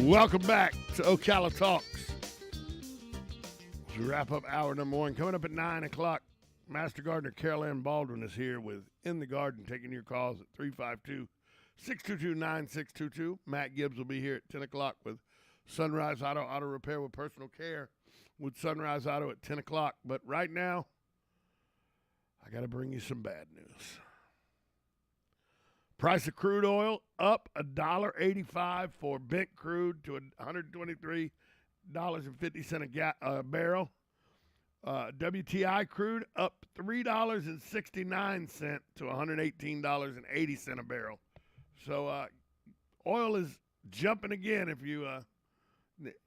Welcome back to Ocala Talks. As we wrap up hour number one, coming up at 9 o'clock, Master Gardener Carol Ann Baldwin is here with In the Garden, taking your calls at 352-622-9622. Matt Gibbs will be here at 10 o'clock with Sunrise Auto Repair with Personal Care with Sunrise Auto at 10 o'clock. But right now, I got to bring you some bad news. Price of crude oil up $1.85 for Brent crude to $123.50 a barrel. WTI crude up $3.69 to $118.80 a barrel. So oil is jumping again. If you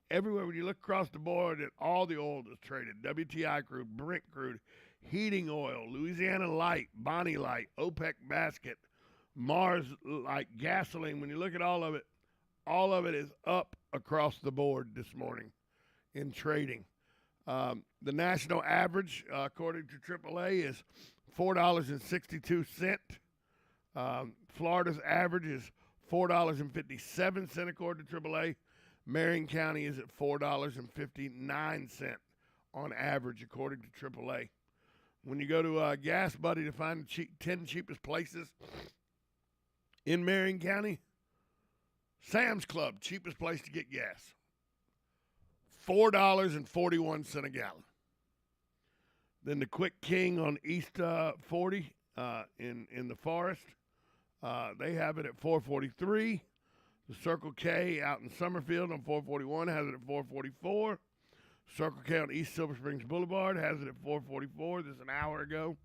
everywhere when you look across the board, at all the oil is traded. WTI crude, Brent crude, heating oil, Louisiana Light, Bonnie Light, OPEC basket, Mars Light, gasoline. When you look at all of it is up across the board this morning in trading. The national average, according to AAA, is $4.62. Florida's average is $4.57 according to AAA. Marion County is at $4.59 on average according to AAA. When you go to Gas Buddy to find the 10 cheapest places in Marion County, Sam's Club, cheapest place to get gas, $4.41 a gallon. Then the Quick King on East 40 in the Forest, they have it at $4.43. The Circle K out in Summerfield on 441 has it at $4.44. Circle K on East Silver Springs Boulevard has it at $4.44. This is an hour ago.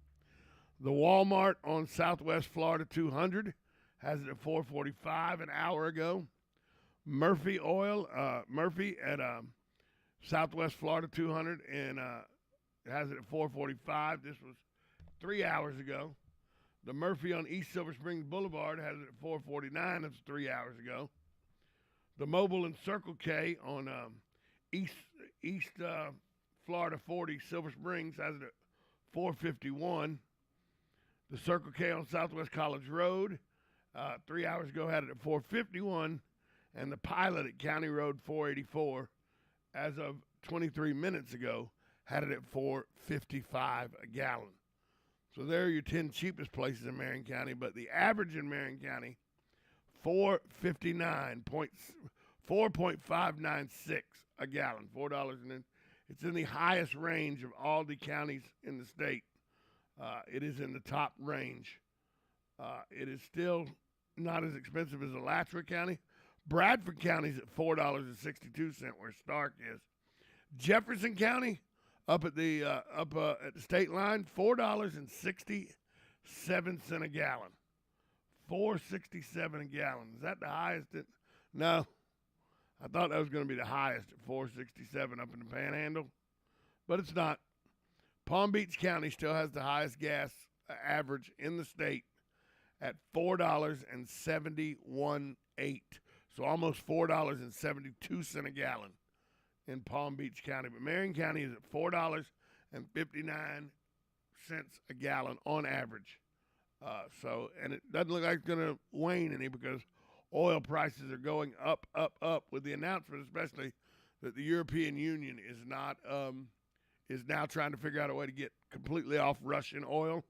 The Walmart on Southwest Florida 200 has it at $4.45 an hour ago. Murphy Oil, Murphy at Southwest Florida 200 and has it at $4.45. This was 3 hours ago. The Murphy on East Silver Springs Boulevard has it at $4.49. That's 3 hours ago. The Mobile and Circle K on East Florida 40 Silver Springs has it at $4.51. The Circle K on Southwest College Road 3 hours ago had it at $4.51. And the Pilot at County Road 484, as of 23 minutes ago, had it at $4.55 a gallon. So there are your 10 cheapest places in Marion County, but the average in Marion County, $4.596 a gallon, $4 and then it's in the highest range of all the counties in the state. It is in the top range. It is still not as expensive as Alachua County. Bradford County's at $4.62 where Stark is. Jefferson County up at the state line, $4.67 a gallon. $4.67 a gallon. Is that the highest? No. I thought that was going to be the highest at $4.67 up in the Panhandle, but it's not. Palm Beach County still has the highest gas average in the state at $4.71. So almost $4.72 a gallon in Palm Beach County. But Marion County is at $4.59 a gallon on average. And it doesn't look like it's going to wane any because oil prices are going up, with the announcement especially that the European Union is now trying to figure out a way to get completely off Russian oil.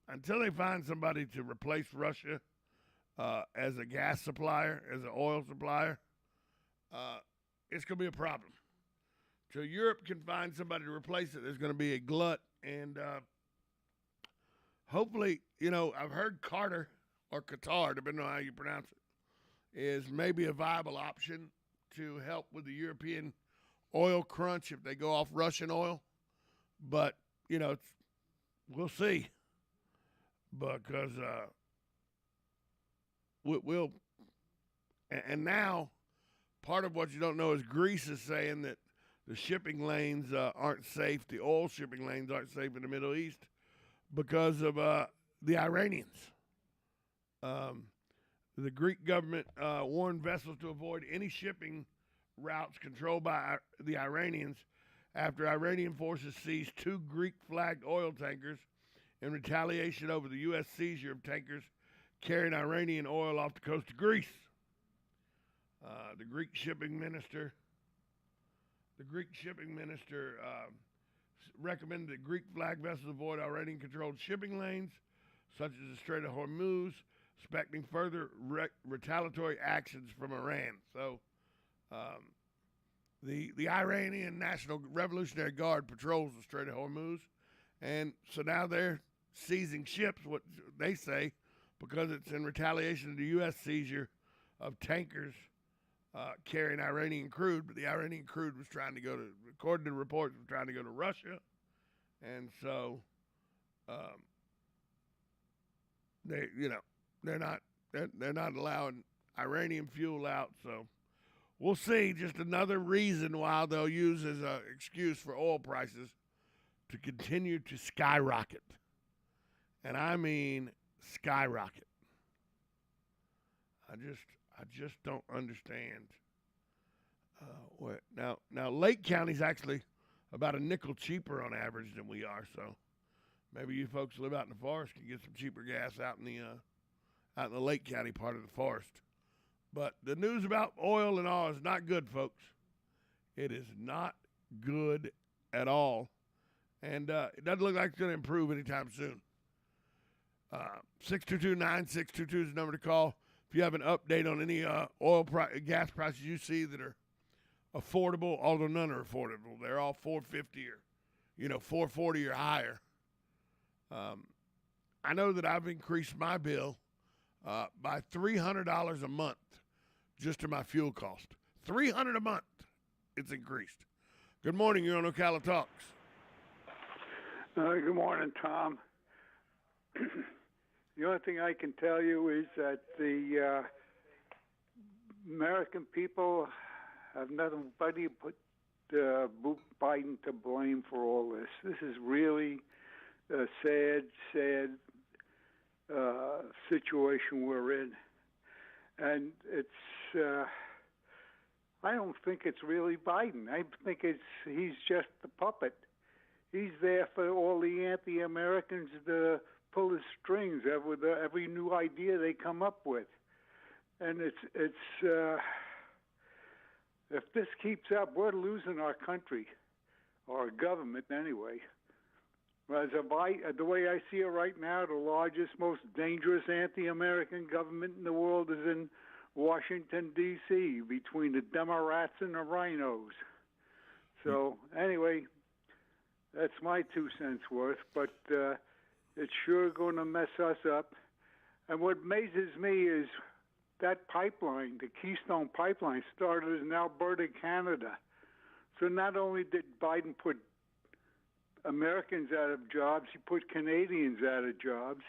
Until they find somebody to replace Russia as a gas supplier, as an oil supplier, it's going to be a problem. So Europe can find somebody to replace it. There's going to be a glut. And hopefully, I've heard Qatar, or Qatar, depending on how you pronounce it, is maybe a viable option to help with the European oil crunch if they go off Russian oil. But, we'll see. Because we'll and now part of what you don't know is Greece is saying that the shipping lanes aren't safe. The oil shipping lanes aren't safe in the Middle East because of the Iranians. The Greek government warned vessels to avoid any shipping routes controlled by the Iranians after Iranian forces seized 2 Greek-flagged oil tankers in retaliation over the U.S. seizure of tankers carrying Iranian oil off the coast of Greece. The Greek shipping minister recommended that Greek flag vessels avoid Iranian-controlled shipping lanes, such as the Strait of Hormuz, expecting further retaliatory actions from Iran. So the Iranian National Revolutionary Guard patrols the Strait of Hormuz, and so now they're seizing ships, what they say, because it's in retaliation to the U.S. seizure of tankers carrying Iranian crude, but the Iranian crude was trying to go to, according to reports, was trying to go to Russia, and so they're not allowing Iranian fuel out. So we'll see. Just another reason why they'll use as an excuse for oil prices to continue to skyrocket, and I mean skyrocket. I just don't understand. Now Lake County's actually about a nickel cheaper on average than we are, so maybe you folks who live out in the forest can get some cheaper gas out in the Lake County part of the forest. But the news about oil and all is not good, folks. It is not good at all, and it doesn't look like it's going to improve anytime soon. 622-9622 is the number to call. If you have an update on any gas prices you see that are affordable, although none are affordable, they're all $4.50 or, $4.40 or higher. I know that I've increased my bill by $300 a month just to my fuel cost. $300 a month, it's increased. Good morning. You're on Ocala Talks. Good morning, Tom. The only thing I can tell you is that the American people have nobody but Biden to blame for all this. This is really a sad situation we're in. And I don't think it's really Biden. I think he's just the puppet. He's there for all the anti-Americans to pull his strings with every new idea they come up with. And it's if this keeps up, we're losing our country, or our government anyway. The way I see it right now, the largest, most dangerous anti-American government in the world is in Washington, D.C., between the Democrats and the rhinos. So anyway, that's my 2 cents worth, but it's sure going to mess us up. And what amazes me is that pipeline, the Keystone Pipeline, started in Alberta, Canada. So not only did Biden put Americans out of jobs, he put Canadians out of jobs.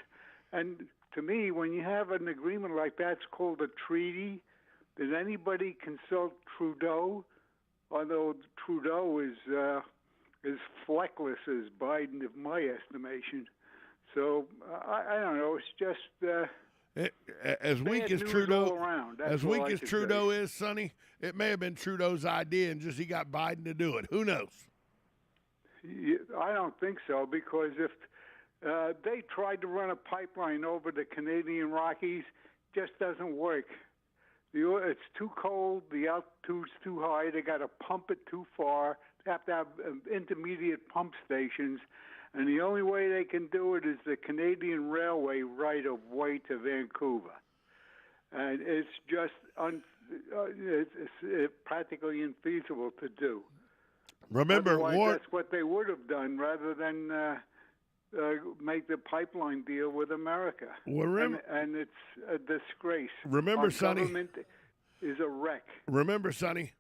And to me, when you have an agreement like that, it's called a treaty. Did anybody consult Trudeau? Although Trudeau is fleckless as Biden, in my estimation. So I don't know. It's just as weak as Trudeau is, Sonny. It may have been Trudeau's idea, and just he got Biden to do it. Who knows? I don't think so, because if they tried to run a pipeline over the Canadian Rockies, just doesn't work. It's too cold. The altitude's too high. They got to pump it too far. They have to have intermediate pump stations. And the only way they can do it is the Canadian Railway right of way to Vancouver. And it's just it's practically infeasible to do. Remember, that's what they would have done rather than make the pipeline deal with America. And it's a disgrace. Remember, Our Sonny. Government is a wreck. Remember, Sonny.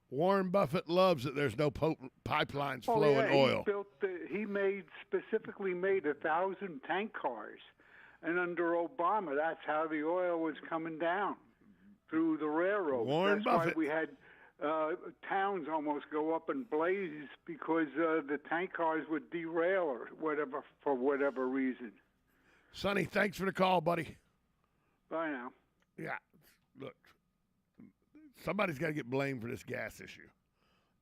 Warren Buffett loves that there's no pipelines flowing oil. He specifically made 1,000 tank cars, and under Obama, that's how the oil was coming down through the railroad. That's why we had towns almost go up in blazes because the tank cars would derail or whatever for whatever reason. Sonny, thanks for the call, buddy. Bye now. Yeah, look. Somebody's got to get blamed for this gas issue.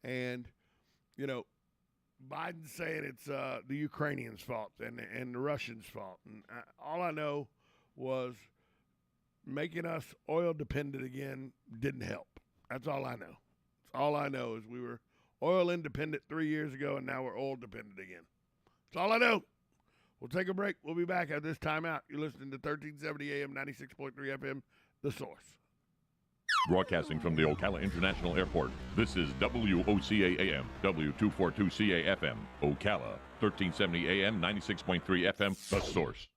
And, Biden's saying it's the Ukrainians' fault and the Russians' fault. And all I know was making us oil dependent again didn't help. That's all I know. That's all I know is we were oil independent 3 years ago, and now we're oil dependent again. That's all I know. We'll take a break. We'll be back at this timeout. You're listening to 1370 AM, 96.3 FM, The Source. Broadcasting from the Ocala International Airport, this is WOCA AM, W242CA FM, Ocala, 1370 AM, 96.3 FM, The Source.